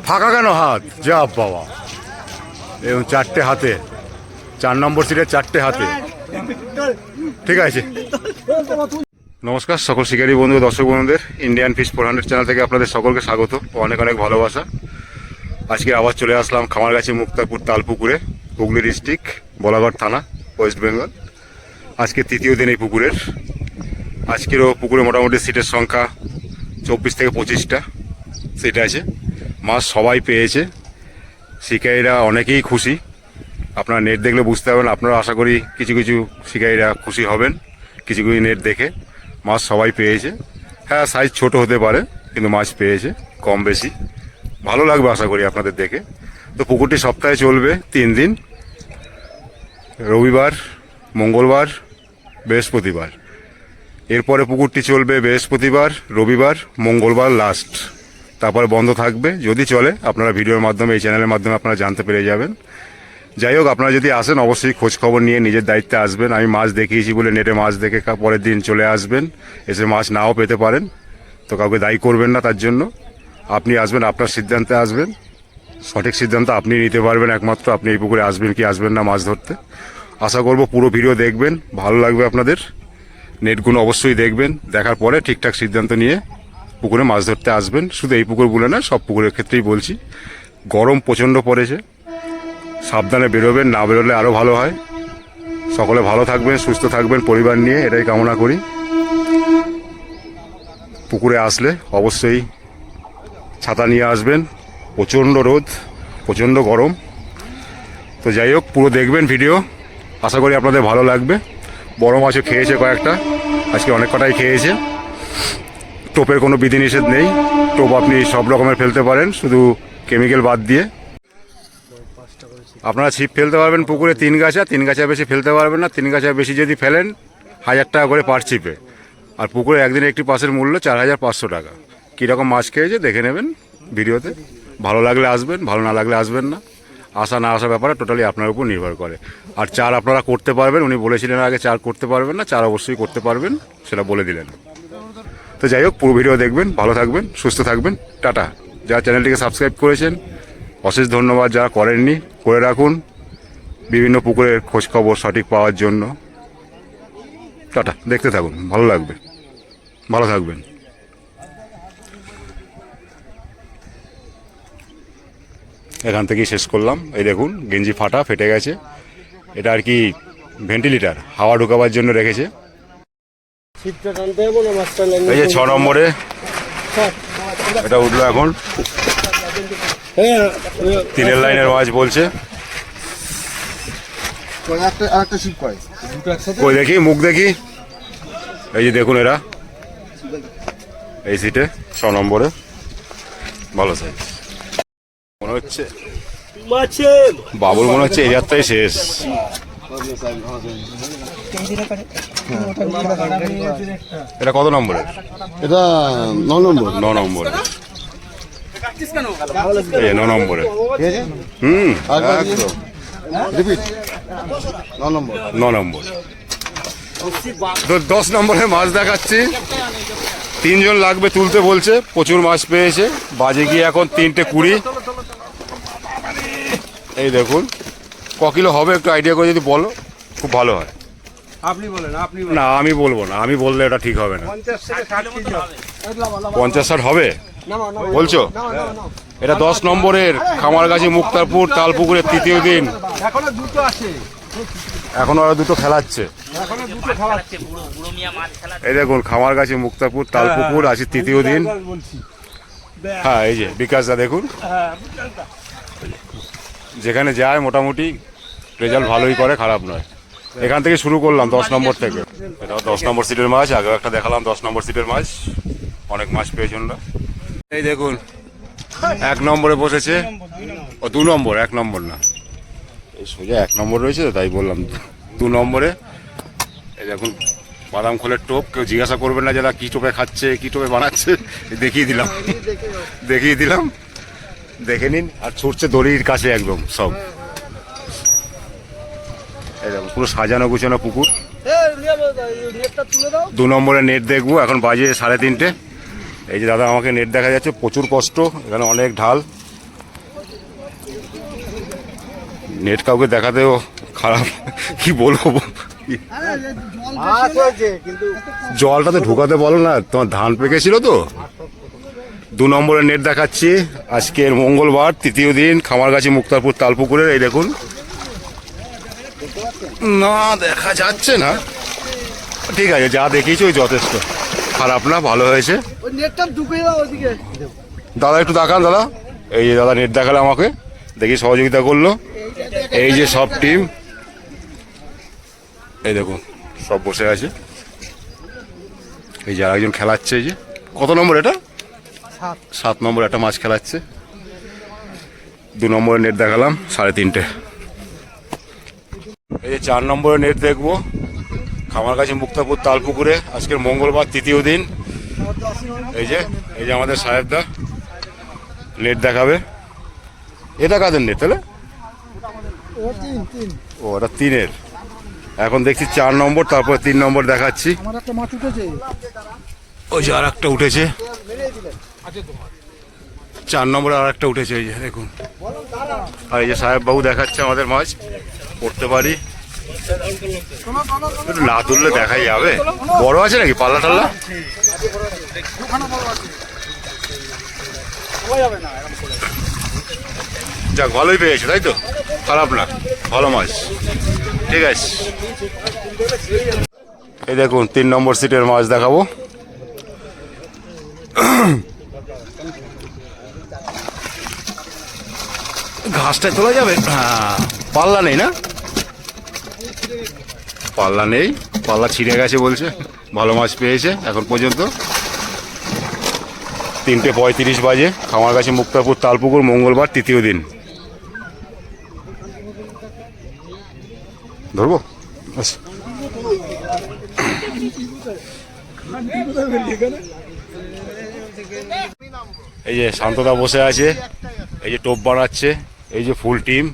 ফাঁকা কেন হাত? যা বাবা, এবং 4টে হাতে, 4 নম্বর সিটের 4টে হাতে। ঠিক আছে। নমস্কার সকল শিকারী বন্ধু, দর্শক বন্ধুদের ইন্ডিয়ান ফিশ 400 চ্যানেল থেকে আপনাদের সকলকে স্বাগত ও অনেক অনেক ভালোবাসা। আজকে আবার চলে আসলাম খামারগাছি মুক্তারপুর তালপুকুরে, হুগলি ডিস্ট্রিক্ট, বলাগড় থানা, ওয়েস্ট বেঙ্গল। আজকে তৃতীয় দিন এই পুকুরের। আজকেরও পুকুরে মোটামুটি সিটের সংখ্যা 24 থেকে 25টা সিট আছে। মাছ সবাই পেয়েছে, শিকারীরা অনেকেই খুশি। আপনারা নেট দেখলে বুঝতে পারবেন, আপনারা আশা করি কিছু কিছু শিকারীরা খুশি হবেন কিছু কিছু নেট দেখে। মাছ সবাই পেয়েছে। হ্যাঁ, সাইজ ছোট হতে পারে, কিন্তু মাছ পেয়েছে কম বেশি। ভালো লাগবে আশা করি আপনাদের দেখে। তো পুকুরটি সপ্তাহে চলবে 3 দিন, রবিবার, মঙ্গলবার, বৃহস্পতিবার। এরপরে পুকুরটি চলবে বৃহস্পতিবার, রবিবার, মঙ্গলবার লাস্ট, তারপরে বন্ধ থাকবে। যদি চলে আপনারা ভিডিওর মাধ্যমে, এই চ্যানেলের মাধ্যমে আপনারা জানতে পেরে যাবেন। যাই হোক, আপনারা যদি আসেন অবশ্যই খোঁজ খবর নিয়ে নিজের দায়িত্বে আসবেন। আমি মাছ দেখিয়েছি বলে নেটে মাছ দেখে পরের দিন চলে আসবেন, এসে মাছ নাও পেতে পারেন, তো কাউকে দায়ী করবেন না। তার জন্য আপনি আসবেন, আপনার সিদ্ধান্তে আসবেন, সঠিক সিদ্ধান্ত আপনি নিতে পারবেন একমাত্র। আপনি এই পুকুরে আসবেন কি আসবেন না মাছ ধরতে। আশা করব পুরো ভিডিও দেখবেন, ভালো লাগবে আপনাদের। নেটগুলো অবশ্যই দেখবেন, দেখার পরে ঠিকঠাক সিদ্ধান্ত নিয়ে পুকুরে মাছ ধরতে আসবেন। শুধু এই পুকুর বলে না, সব পুকুরের ক্ষেত্রেই বলছি। গরম প্রচণ্ড পড়েছে, সাবধানে বেরোবেন, না বেরোলে আরও ভালো হয়। সকলে ভালো থাকবেন, সুস্থ থাকবেন পরিবার নিয়ে, এটাই কামনা করি। পুকুরে আসলে অবশ্যই ছাতা নিয়ে আসবেন, প্রচণ্ড রোদ, প্রচণ্ড গরম। তো যাই হোক, পুরো দেখবেন ভিডিও, আশা করি আপনাদের ভালো লাগবে। বড় মাছও খেয়েছে কয়েকটা, আজকে অনেক কটাই খেয়েছে। টোপের কোনো বিধিনিষেধ নেই, টোপ আপনি সব রকমের ফেলতে পারেন, শুধু কেমিক্যাল বাদ দিয়ে। আপনারা ছিপ ফেলতে পারবেন পুকুরে 3 গাছা, 3 গাছা বেশি ফেলতে পারবেন না। 3 গাছা বেশি যদি ফেলেন 1000 টাকা করে পার ছিপে। আর পুকুরে একদিনে একটি পাসের মূল্য 4500 টাকা। কীরকম মাছ খেয়েছে দেখে নেবেন ভিডিওতে। ভালো লাগলে আসবেন, ভালো না লাগলে আসবেন না। আসা না আসা ব্যাপারে টোটালি আপনার উপর নির্ভর করে। আর চার আপনারা করতে পারবেন, উনি বলেছিলেন আগে চার করতে পারবেন না, চার অবশ্যই করতে পারবেন, সেটা বলে দিলেন। তো যাই হোক, পুরো ভিডিও দেখবেন, ভালো থাকবেন, সুস্থ থাকবেন। টাটা। যারা চ্যানেলটিকে সাবস্ক্রাইব করেছেন অশেষ ধন্যবাদ, যারা করেননি করে রাখুন, বিভিন্ন পুকুরের খোঁজখবর সঠিক পাওয়ার জন্য। টাটা, দেখতে থাকুন, ভালো লাগবে, ভালো থাকবেন। এখান থেকেই শেষ করলাম। এই দেখুন, গেঞ্জি ফাটা, ফেটে গেছে। এটা আর কি ভেন্টিলেটার, হাওয়া ঢোকাবার জন্য রেখেছে। এই যে 6 নম্বরে এটা উঠলো এখন, 3 লাইনের মাছ বলছে। কই দেখি, মুখ দেখি। এই যে দেখুন, এরা এই সিটে 6 নম্বরে, ভালো সাইজ মনে হচ্ছে। বাবুর মনে হচ্ছে এই যাত্রাই শেষ। এটা কত নম্বরের? এটা 9 নম্বর। 9 নম্বরে, 9 নম্বরে। একদম 9 নম্বর। তো 10 নম্বরে মাছ দেখাচ্ছি। 3 জন লাগবে তুলতে বলছে, প্রচুর মাছ পেয়েছে। বাজে গিয়ে এখন 3:20। এই দেখুন, ক কিলো হবে একটু আইডিয়া করে যদি বলো খুব ভালো হয়। আপনি বলেন। না, আমি বলবো না, আমি বললে এটা ঠিক হবে না। 50-60 হবে বলছো? এটা 10 নম্বরের খামারগাছি মুক্তারপুর তালপুকুরের তৃতীয় দিন। এখনো আরো দুটো খেলাচ্ছে। এই দেখুন, খামারগাছি মুক্তারপুর তালপুকুর, আজ তৃতীয় দিন। হ্যাঁ, এই যে বিকাশদা দেখুন, যেখানে যায় মোটামুটি রেজাল্ট ভালোই করে, খারাপ নয়। এখান থেকে শুরু করলাম 10 নম্বর থেকে। এটা 10 নম্বর সিটের মাছ, আগেও একটা দেখালাম 10 নম্বর সিটের মাছ। অনেক মাছ পেয়েছে ওরা। এই দেখুন, 1 নম্বরে বসেছে। ও 2 নম্বর, 1 নম্বর না, এই সোজা 1 নম্বর রয়েছে তো তাই বললাম 2 নম্বরে। এই দেখুন, বাদাম খোলের টোপ। কেউ জিজ্ঞাসা করবেন না যারা কী টোপে খাচ্ছে, কী টোপে বানাচ্ছে, দেখিয়ে দিলাম, দেখিয়ে দিলাম, দেখে নিন। আর ছুটছে দড়ির কাছে একদম সব। এই দেখুন, পুরো সাজানো গুছানো পুকুর। 2 নম্বরে নেট দেখবো, এখন বাজে 3:30। এই যে দাদা আমাকে নেট দেখা যাচ্ছে, প্রচুর কষ্ট, এখানে অনেক ঢাল, নেট কাউকে দেখাতেও খারাপ, কি বলবো। জলটাতে ঢুকাতে বলো না, তোমার ধান পেকেছিল তো। 2 নম্বরের নেট দেখাচ্ছি, আজকের মঙ্গলবার, তৃতীয় দিন, খামারগাছি মুক্তারপুর তালপুকুরের। এই দেখুন, না দেখা যাচ্ছে না, ঠিক আছে, যা দেখিয়েছি ওই যথেষ্ট, খারাপ না, ভালো হয়েছে। দাদা একটু দেখান দাদা। এই যে দাদা নেট দেখালে আমাকে, দেখি সহযোগিতা করলো। এই যে সব টিম, এই দেখুন সব বসে আছে। এই যে আরেকজন খেলাচ্ছে, এই যে কত নম্বর এটা, 7 নম্বর একটা মাছ খেলাচ্ছে। 2 নম্বরের নেট দেখালাম 3.5। এই যে 4 নম্বরের নেট দেখবো, খামারগাছি মুক্তাপুর তালপুকুরে, আজকের মঙ্গলবার, তৃতীয় দিন। এই যে আমাদের সাহেবদা নেট দেখাবে। এটা কাদের নেট তাহলে? ও, এটা 3-এর। এখন দেখছি 4 নম্বর, তারপর 3 নম্বর দেখাচ্ছি। ওই যে আর একটা উঠেছে, 4 নম্বরে আর একটা উঠেছে, এই যে দেখুন। আর এই যে সাহেব বাবু দেখাচ্ছে আমাদের মাছ, পড়তে পারি না তুললে দেখাই যাবে। বড় আছে নাকি পাল্লা টাল্লা? যাক, ভালোই পেয়েছে তাই তো, খারাপ না, ভালো মাছ, ঠিক আছে। এই দেখুন 3 নম্বর সিটের মাছ দেখাবো। ঘাসটায় তোলা যাবে? হ্যাঁ, পাল্লা নেই না, পাল্লা নেই, পাল্লা ছিঁড়ে গেছে বলছে। ভালো মাছ পেয়েছে এখন পর্যন্ত। 3:35 বাজে, খামারগাছি মুক্তাপুর তালপুকুর, মঙ্গলবার, তৃতীয় দিন। ধরবো? এই যে শান্তদা বসে আছে, এই যে টোপ বানাচ্ছে, এই যে ফুল টিম।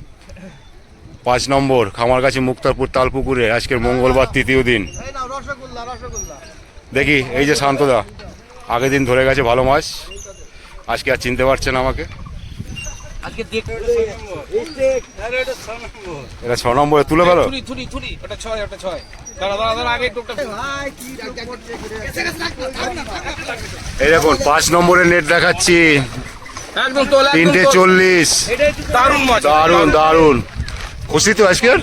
5 নম্বর, খামারগাছি মুক্তারপুর তালপুকুরে, আজকের মঙ্গলবার, তৃতীয় দিন। দেখি, এই যে শান্তদা আগের দিন ধরে গেছে ভালো মাছ, আজকে আর চিনতে পারছে না আমাকে। এটা 6 নম্বরে তুলে ফেলো। এই দেখুন 5 নম্বরের নেট দেখাচ্ছি, 3:40। দারুন দারুন, খুশি তো আজকের?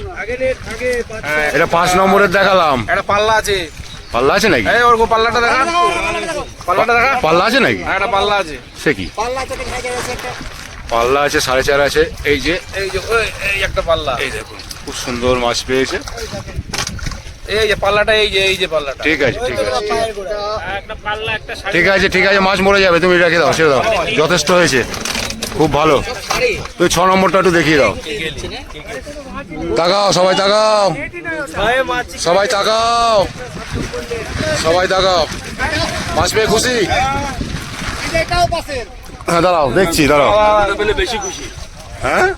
এটা 5 নম্বরের দেখালাম। একটা পাল্লা আছে, পাল্লা আছে নাকি? ওরকম পাল্লাটা দেখা, পাল্লাটা দেখা, পাল্লা আছে নাকি? একটা পাল্লা আছে। সে কি পাল্লা আছে? 4.5 আছে। এই যে এই একটা পাল্লা, এই দেখুন খুব সুন্দর মাছ পেয়েছে। এই যে পাল্লাটা, এই যে পাল্লাটা। ঠিক আছে, ঠিক আছে, একটা পাল্লা, একটা ঠিক আছে, ঠিক আছে, মাছ মরে যাবে, তুমি রেখে দাও, ছেড়ে দাও, যথেষ্ট হয়েছে, খুব ভালো। তুই 6 নম্বরটা একটু দেখিয়ে দাও। তাকাও সবাই, তাকাও সবাই, তাকাও সবাই, তাকাও। মাছ পেয়ে খুশি? হ্যাঁ, দাঁড়াও দেখছি, দাঁড়াও। বেশি খুশি। হ্যাঁ,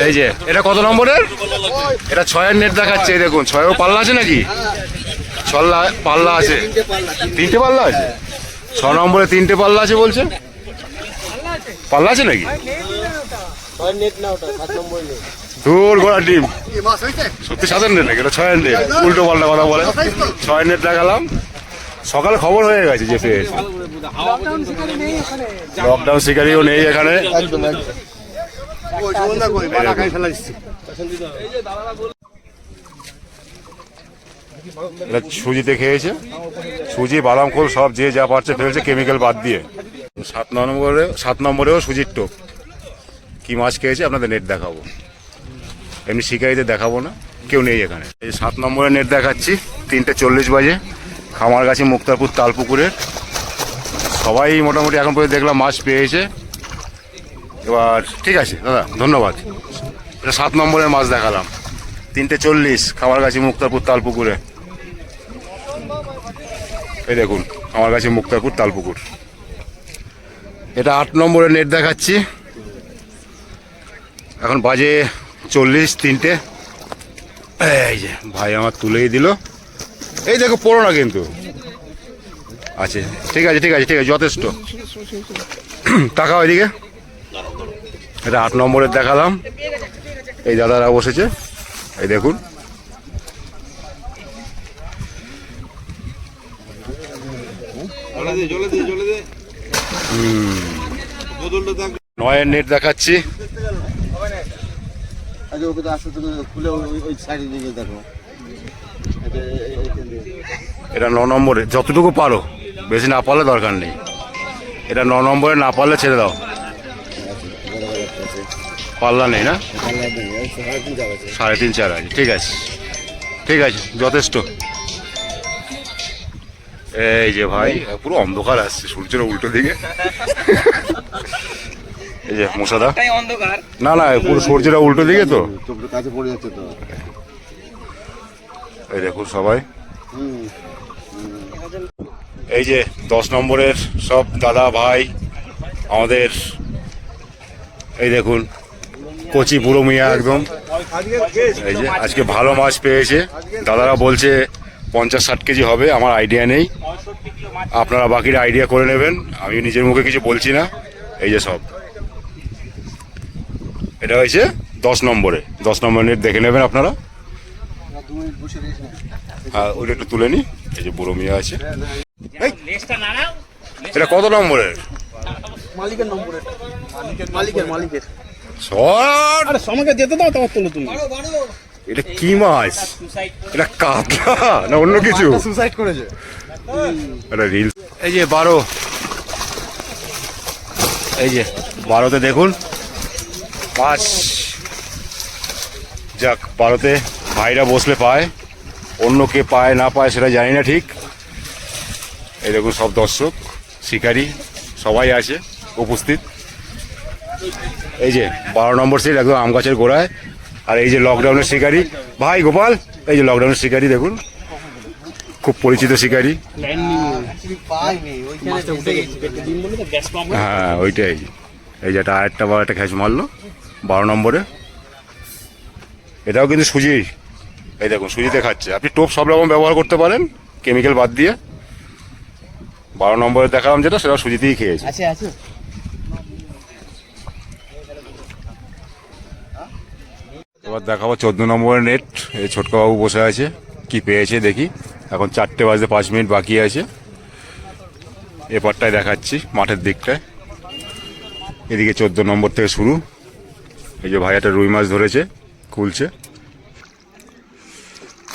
এই যে এটা কত নম্বরের? এটা 6-এর নেট দেখাচ্ছে। এই দেখুন, 6-এও পাল্লা আছে নাকি? পাল্লা আছে, 3টে পাল্লা আছে। 6 নম্বরে 3টে পাল্লা আছে বলছে, পাল্লা আছে নাকি? দূর গোড়া ডিম, সত্যি 7-এর নেট নাকি? এটা 6-এর নেট, উল্টো পাল্টা কথা বলে। 6-এর নেট দেখালাম, সকালে খবর হয়ে গেছে যে পেয়েছে। লকডাউন শিকারিও নেই এখানে। সুজিতে খেয়েছে, সুজি, বাদাম খোল সব যে যা পারছে ফেলছে, কেমিক্যাল বাদ দিয়ে। 7 নম্বরেও সুজির টোপ। কি মাছ খেয়েছে আপনাদের নেট দেখাবো, এমনি শিকারিতে দেখাবো না, কেউ নেই এখানে। এই 7 নম্বরের নেট দেখাচ্ছি, 3:40 বাজে, খামারগাছি মুক্তারপুর তালপুকুরের। সবাই মোটামুটি এখন পর্যন্ত দেখলাম মাছ পেয়েছে। এবার ঠিক আছে দাদা, ধন্যবাদ। এটা 7 নম্বরের মাছ দেখালাম, 3:40, খামারগাছি মুক্তারপুর তালপুকুরে। এই দেখুন খামারগাছি মুক্তারপুর তালপুকুর। এটা 8 নম্বরের নেট দেখাচ্ছি, এখন বাজে 40, 3টে। এই যে ভাই আমার তুলেই দিল, এই দেখো পড়ো না কিন্তু আছে। ঠিক আছে, ঠিক আছে, ঠিক আছে, যথেষ্ট। টাকা ওইদিকে। এটা 8 নম্বরের দেখালাম, এই দাদারা বসেছে, এই দেখুন। নয়ের নেট দেখাচ্ছি। আচ্ছা ওকে তো আসো, তুমি খুলে ওই সাইডে দিকে দেখো। এটা 9 নম্বরে, যতটুকু পারো, বেশি না পারলে দরকার নেই। এটা 9 নম্বরে, না পারলে ছেড়ে দাও, পাল্লা নেই না, 3.5 4 আছে। ঠিক আছে, ঠিক আছে, যথেষ্ট। এই যে ভাই পুরো অন্ধকার আসছে, সূর্যের উল্টো দিকে। এই যে মশাদা, অন্ধকার না না পুরো সূর্যের উল্টো দিকে তো, তোর কাছে পড়ে যাচ্ছে তো। এই দেখুন সবাই। এই যে 10 নম্বরের সব দাদা ভাই আমাদের, এই দেখুন কচি বুড়ো মিয়া একদম। এই যে আজকে ভালো মাছ পেয়েছে, দাদারা বলছে 50-60 কেজি হবে, আমার আইডিয়া নেই, আপনারা বাকির আইডিয়া করে নেবেন, আমি নিজের মুখে কিছু বলছি না। এই যে সব, এটা হয়েছে 10 নম্বরে, 10 নম্বর নেট দেখে নেবেন আপনারা। হ্যাঁ ওইটা একটু তুলে নি। এই যে বুড়ো মিয়া আছে। এই, এটা কত নম্বরের? মালিকের নম্বরে, মালিকের শর্ট। আরে সমাকে যেতে দাও, তারপর তোলো তুমি। এটা কি মাছ? এটা কাতলা না অন্য কিছু? সুসাইড করেছে। এটা রিল। এই যে 12, এই যে 12তে দেখুন মাছ। যাক, 12তে ভাইরা বসলে পায়, অন্য কে পায় না পায় সেটা জানি না ঠিক। এই দেখুন সব দর্শক শিকারী সবাই আছে উপস্থিত। এই যে 12 নম্বর সিট একদম আম গাছের গোড়ায়। আর এই যে লকডাউনের শিকারী ভাই গোপাল, এই যে লকডাউনের শিকারী দেখুন, খুব পরিচিত শিকারী। হ্যাঁ ওইটাই। এই যে একটা আরেকটা বড় একটা খ্যাচ মারলো 12 নম্বরে। এটাও কিন্তু সুজি, এই দেখুন সুজিতে খাচ্ছে। আপনি টোপ সব রকম ব্যবহার করতে পারেন কেমিক্যাল বাদ দিয়ে। 12 নম্বরে দেখালাম যেটা, সেটা সুজিতেই খেয়েছে। এবার দেখাবো 14 নম্বরের নেট। এই ছোটকাবাবু বসে আছে, কি পেয়েছে দেখি। এখন 4টে বাজতে 5 মিনিট বাকি আছে। এপারটায় দেখাচ্ছি মাঠের দিকটায়, এদিকে 14 নম্বর থেকে শুরু। এই যে ভাই একটা রুই মাছ ধরেছে, খুলছে।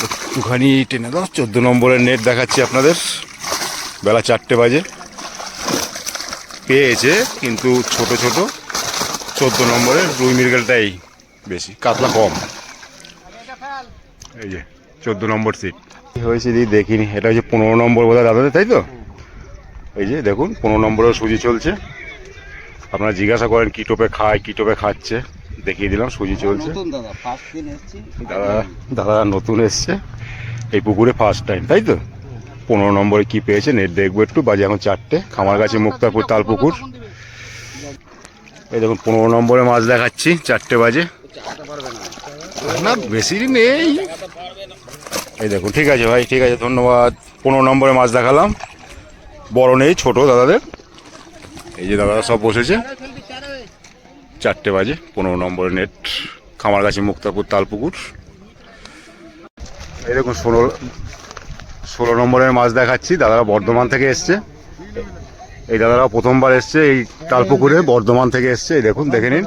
একটুখানি টেনে দাও। 14 নম্বরের নেট দেখাচ্ছি আপনাদের, বেলা 4টে বাজে। পেয়েছে কিন্তু ছোট ছোট। 14 নম্বরের রুই মৃগেলটাই বেশি, কাতলা কম। এই যে 14 নম্বর সিট হয়েছে, দেখিনি। এটা হচ্ছে 15 নম্বর বোধহয় দাদাদের, তাই তো? এই যে দেখুন 15 নম্বরের সুজি চলছে। আপনারা জিজ্ঞাসা করেন কি টোপে খায়, কি টোপে খাচ্ছে, দেখিয়ে দিলাম সুজি চলছে। দাদা নতুন এসছে এই পুকুরে, ফার্স্ট টাইম, তাই তো? 15 নম্বরে কি পেয়েছে নেট দেখবো একটু। বাজে এখন 4টে, খামারগাছি মুক্তারপুর তালপুকুর। এই দেখুন 15 নম্বরে মাছ দেখাচ্ছি, 4টে বাজে না, বেশি নেই। এই দেখুন, ঠিক আছে ভাই, ঠিক আছে, ধন্যবাদ। 15 নম্বরে মাছ দেখালাম, বড় নেই, ছোট দাদাদের। এই যে দাদারা সব বসেছে, 4টে বাজে, 15 নম্বরের নেট, খামারগাছি মুক্তারপুর তালপুকুর। এই দেখুন 16 নম্বরের মাছ দেখাচ্ছি, দাদারা বর্ধমান থেকে এসছে। এই দাদারা প্রথমবার এসছে এই তালপুকুরে, বর্ধমান থেকে এসছে। এই দেখুন, দেখে নিন।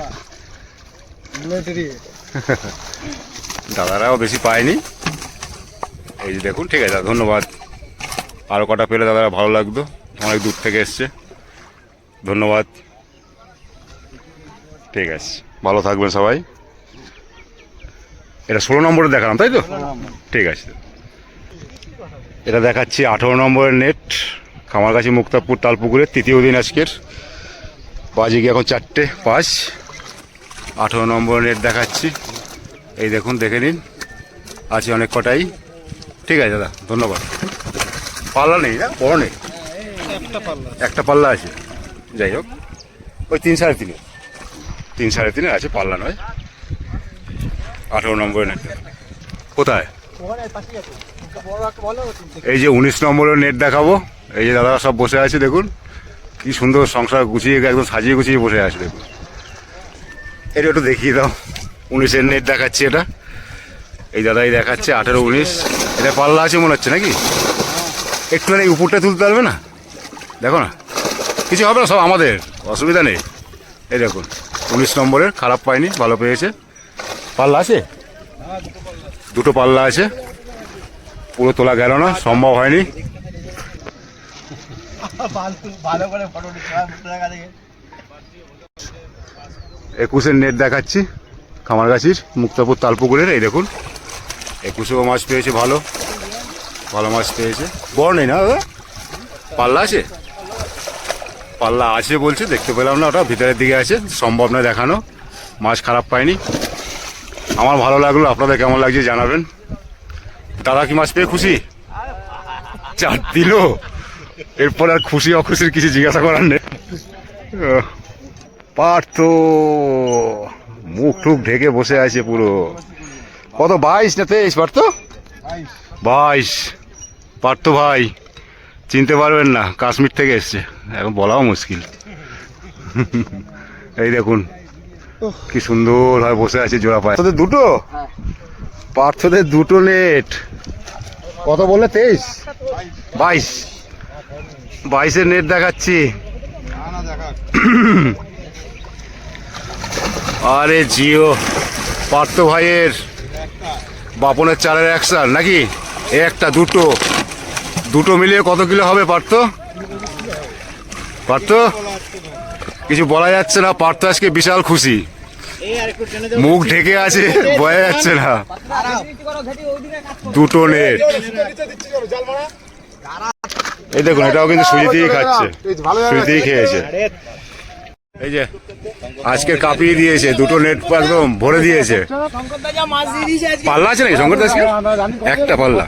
দাদারাও বেশি পায়নি। এই যে দেখুন, ঠিক আছে দাদা, ধন্যবাদ। আরও কটা পেলে দাদারা ভালো লাগতো, অনেক দূর থেকে এসছে, ধন্যবাদ। ঠিক আছে, ভালো থাকবেন সবাই। এটা 16 নম্বরে দেখালাম, তাই তো? ঠিক আছে। এটা দেখাচ্ছি 18 নম্বরের নেট, খামারগাছি মুক্তারপুর তালপুকুরের, তৃতীয় দিন আজকের। বাজে গিয়ে এখন 4:05। 18 নম্বরের নেট দেখাচ্ছি, এই দেখুন, দেখে নিন, আছে অনেক কটাই। ঠিক আছে দাদা, ধন্যবাদ। পাল্লা নেই না, বড় নেই, একটা পাল্লা আছে। যাই হোক, ওই 3 সাড়ে 3 আছে, পাল্লা নয়। 18 নম্বরের নেট কোথায়? এই যে 19 নম্বরের নেট দেখাবো। এই যে দাদারা সব বসে আছে, দেখুন কি সুন্দর সংসার গুছিয়ে, একদম সাজিয়ে গুছিয়ে বসে আছে। দেখুন, এটা একটু দেখিয়ে দাও। 19-এর নেট দেখাচ্ছি এটা। এই দাদাই দেখাচ্ছে 18-19। এটা পাল্লা আছে মনে হচ্ছে নাকি? একটু এই উপরটা তুলতে পারবে না? দেখো না, কিছু হবে না, সব আমাদের, অসুবিধা নেই। এই দেখুন 19 নম্বরের, খারাপ পায়নি, ভালো পেয়েছে। পাল্লা আছে, দুটো পাল্লা আছে, পুরো তোলা গেল না, সম্ভব হয়নি। 21-এর নেট দেখাচ্ছি খামারগাছির মুক্তাপুর তালপুকুরের। এই দেখুন 21-এও মাছ পেয়েছে, ভালো ভালো মাছ পেয়েছে। বড় নেই না দাদা? পাল্লা আছে, পাল্লা আছে বলছে, দেখতে পেলাম না, ওটা ভিতরের দিকে আছে, সম্ভব নয় দেখানো। মাছ খারাপ পায়নি, আমার ভালো লাগলো। আপনাদের কেমন লাগছে জানাবেন। দাদা কি মাছ পেয়ে খুশি? 4 দিল, এরপর আর খুশি অখুশির কিছু জিজ্ঞাসা করার নেই। পার্থ মুখ টুক ঢেকে বসে আছে পুরো। কত 22 না 23? পার্থ 22। পার্থ ভাই চিনতে পারবেন না, কাশ্মীর থেকে এসছে, এখন বলাও মুশকিল। এই দেখুন কি সুন্দর হয় বসে আছে জোড়া পায়। তোদের দুটো? পার্থদের দুটো নেট। কত বললে? 23? 22-এর নেট দেখাচ্ছি। আরে জিও পার্থ ভাইয়ের বাপনের চালের অ্যাকশন নাকি? একটা দুটো মিলিয়ে কত কিলো হবে পার্থ? পার্থ কিছু বলা যাচ্ছে না। পার্থ আজকে বিশাল খুশি, মুখ ঢেকে আছে, বোঝা যাচ্ছে না। দুটো নেট। এই দেখুন এটাও কিন্তু সুজিতেই খাচ্ছে, সুজিতেই খেয়েছে। এই যে আজকে কাঁপিয়ে দিয়েছে, দুটো নেট একদম ভরে দিয়েছে। পাল্লা আছে নাকি শঙ্কর দাসকে? একটা পাল্লা,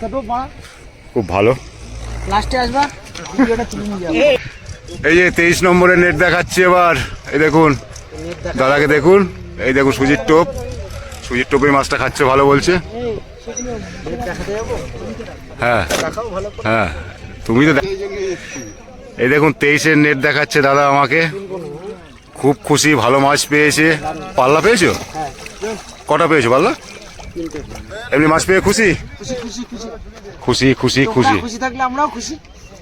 খুব ভালো। এই যে 23 নম্বরের নেট দেখাচ্ছে এবার। এই দেখুন দাদাকে দেখুন, এই দেখুন সুজির টোপ, সুজির টোপে মাছটা খাচ্ছে, ভালো বলছে। হ্যাঁ হ্যাঁ, তুমি তো এই দেখুন 23-এর নেট দেখাচ্ছে দাদা আমাকে, খুব খুশি, ভালো মাছ পেয়েছে। পাল্লা পেয়েছো? কটা পেয়েছো পাল্লা? এমনি মাছ পেয়ে খুশি? খুশি খুশি খুশি,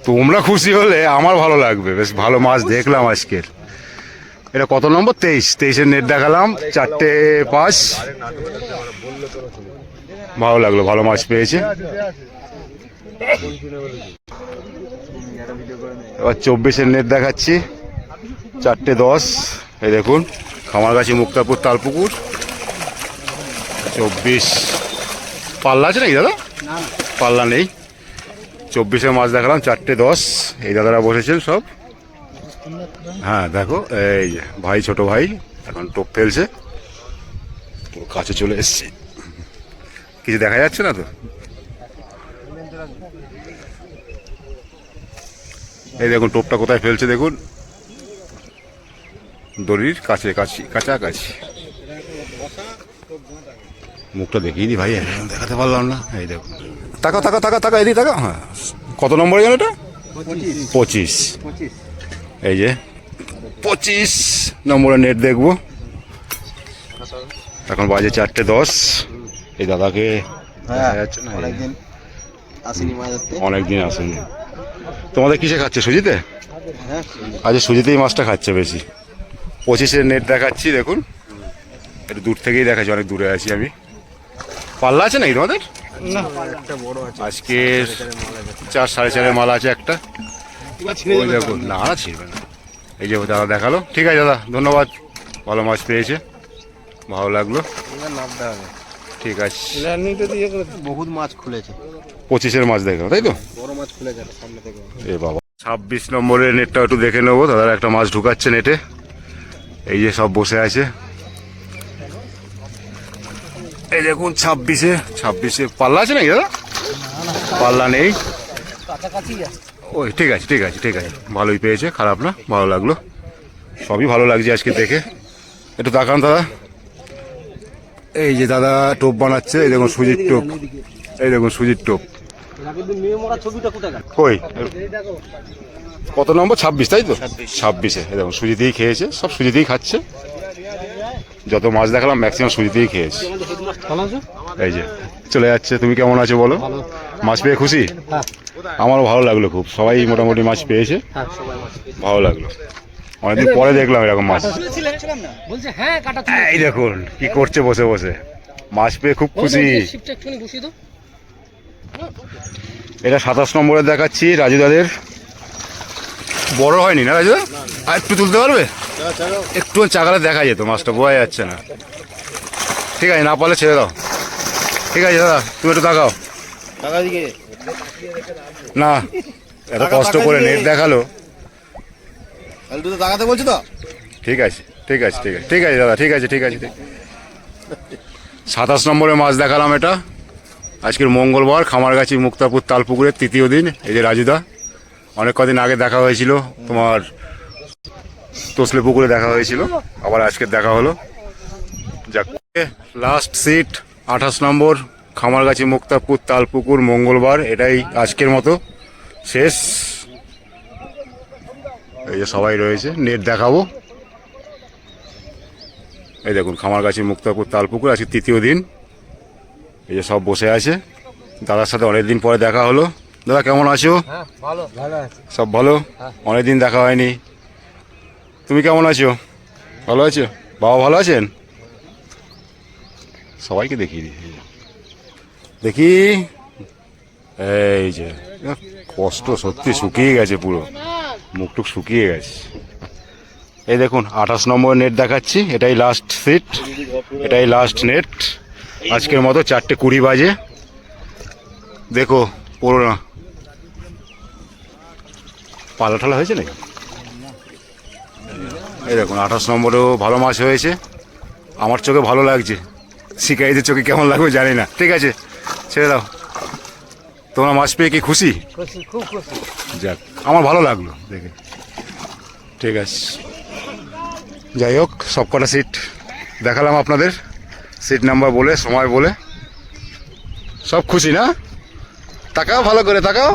তোমরা খুশি হলে আমার ভালো লাগবে। বেশ ভালো মাছ দেখলাম আজকের। এটা কত নম্বর? 23-এর নেট দেখালাম, 4টে 5। ভালো লাগলো, ভালো মাছ পেয়েছে। এবার 24-এর নেট দেখাচ্ছি, 4টে 10। এই দেখুন খামারগাছি মুক্তাপুর তালপুকুর। 24 পাল্লা আছে নাকি দাদা? পাল্লা নেই। 24-এর মাছ দেখালাম, 4টে 10। এই দাদারা বসেছেন সব। হ্যাঁ দেখো, এই যে ভাই, ছোট ভাই এখন টোপ ফেলছে, কাছে চলে এসছি, কিছু দেখা যাচ্ছে না তো। এই দেখুন টোপটা কোথায় ফেলছে দেখুন, দড়ির কাছাকাছি। মুখটা দেখিয়ে দি ভাই, দেখাতে পারলাম না। এই দেখুন, তাকা এদিকে তাকা। হ্যাঁ, কত নম্বরে গেল এটা? 25। এই যে 25 নম্বরের নেট দেখবো। এখন বাজে 4টে 10। এই দাদাকে দেখা যাচ্ছে না, অনেকদিন আসেনি। তোমাদের কিসে খাচ্ছে? সুজিতে? আচ্ছা, সুজিতেই মাছটা খাচ্ছে বেশি। 25-এর নেট দেখাচ্ছি দেখুন, একটু দূর থেকেই দেখাচ্ছি, অনেক দূরে আছি আমি। পাল্লা আছে নাকি তোমাদের? আজকে 4-4.5-এর মাল আছে একটা। ওই দেখুন, না ছিড়বে না। এই যে দাদা দেখালো। ঠিক আছে দাদা, ধন্যবাদ, ভালো মাছ পেয়েছে, ভালো লাগলো। ঠিক আছে, বহুত মাছ খুলেছে। 25-এর মাছ দেখো, তাই তো? বড় মাছ খুলেছে সামনে থেকে। এ বাবা, 26 নম্বরের নেটটা একটু দেখে নেবো। দাদারা একটা মাছ ঢুকাচ্ছে নেটে। এই যে সব বসে আছে। এই দেখুন 26-এ পাল্লা আছে নাকি দাদা? পাল্লা নেই। ওই ঠিক আছে, ভালোই পেয়েছে, খারাপ না, ভালো লাগলো। সবই ভালো লাগছে আজকে দেখে। একটু তাকান দাদা, এই যে দাদা টোপ বানাচ্ছে। এই দেখুন সুজির টোপ, এই দেখুন সুজির টোপ। কই কত নম্বর? 26, তাই তো? 26-এ এই দেখুন সুজিতেই খেয়েছে, সব সুজিতেই খাচ্ছে। যত মাছ দেখালাম ম্যাক্সিমাম সুজিতেই খেয়েছি। এই যে চলে যাচ্ছে। তুমি কেমন আছো বলো? মাছ পেয়ে খুশি? আমারও ভালো লাগলো খুব, সবাই মোটামুটি মাছ পেয়েছে, ভালো লাগলো। অনেকদিন পরে দেখলাম এরকম মাছ। এই দেখুন কি করছে বসে বসে, মাছ পেয়ে খুব খুশি। এটা 27 নম্বরে দেখাচ্ছি রাজুদাদের। বড় হয়নি না রাজুদা? আর একটু তুলতে পারবে? একটু চাকালে দেখা যেত, মাছটা বোঝা যাচ্ছে না। ঠিক আছে, না পারলে ছেড়ে দাও। ঠিক আছে দাদা, তুমি একটু তাকাও। না, এত কষ্ট করে নেট দেখালো। তাকাতে বলছি তো। ঠিক আছে ঠিক আছে ঠিক আছে ঠিক আছে দাদা, ঠিক আছে ঠিক আছে ঠিক। 27 নম্বরে মাছ দেখালাম এটা। আজকের মঙ্গলবার, খামারগাছি মুক্তাপুর তালপুকুরের তৃতীয় দিন। এই যে রাজুদা, অনেক কদিন আগে দেখা হয়েছিল তোমার তোসলে পুকুরে দেখা হয়েছিল, আবার আজকে দেখা হলো। যাক, লাস্ট সিট 28 নম্বর, খামারগাছি মুক্তাপুর তালপুকুর, মঙ্গলবার। এটাই আজকের মতো শেষ। এই যে সবাই রয়েছে, নেট দেখাবো। এই দেখুন খামারগাছি মুক্তাপুর তালপুকুর, আজকে তৃতীয় দিন। এই যে সব বসে আছে। দাদার সাথে অনেকদিন পরে দেখা হলো। দাদা কেমন আছো? সব ভালো? অনেকদিন দেখা হয়নি। তুমি কেমন আছো? ভালো আছো? বাবা ভালো আছেন? সবাইকে দেখিয়ে দিই, দেখি। এই যে কষ্ট সত্যি, শুকিয়ে গেছে পুরো, মুখটুক শুকিয়ে গেছে। এই দেখুন 28 নম্বর নেট দেখাচ্ছি। এটাই লাস্ট সিট, এটাই লাস্ট নেট আজকের মতো। 4:20 বাজে। দেখো পুরো না পালা ঠালা হয়েছে নাকি? এই দেখুন 28 নম্বরেও ভালো মাছ হয়েছে। আমার চোখে ভালো লাগছে, শিকারিদের চোখে কেমন লাগবে জানি না। ঠিক আছে, ছেড়ে দাও। তোমরা মাছ পেয়ে কি খুশি? যাক, আমার ভালো লাগলো দেখে। ঠিক আছে, যাই হোক, সব কটা সিট দেখালাম আপনাদের, সিট নাম্বার বলে, সময় বলে। সব খুশি না? তাকাও ভালো করে, তাকাও।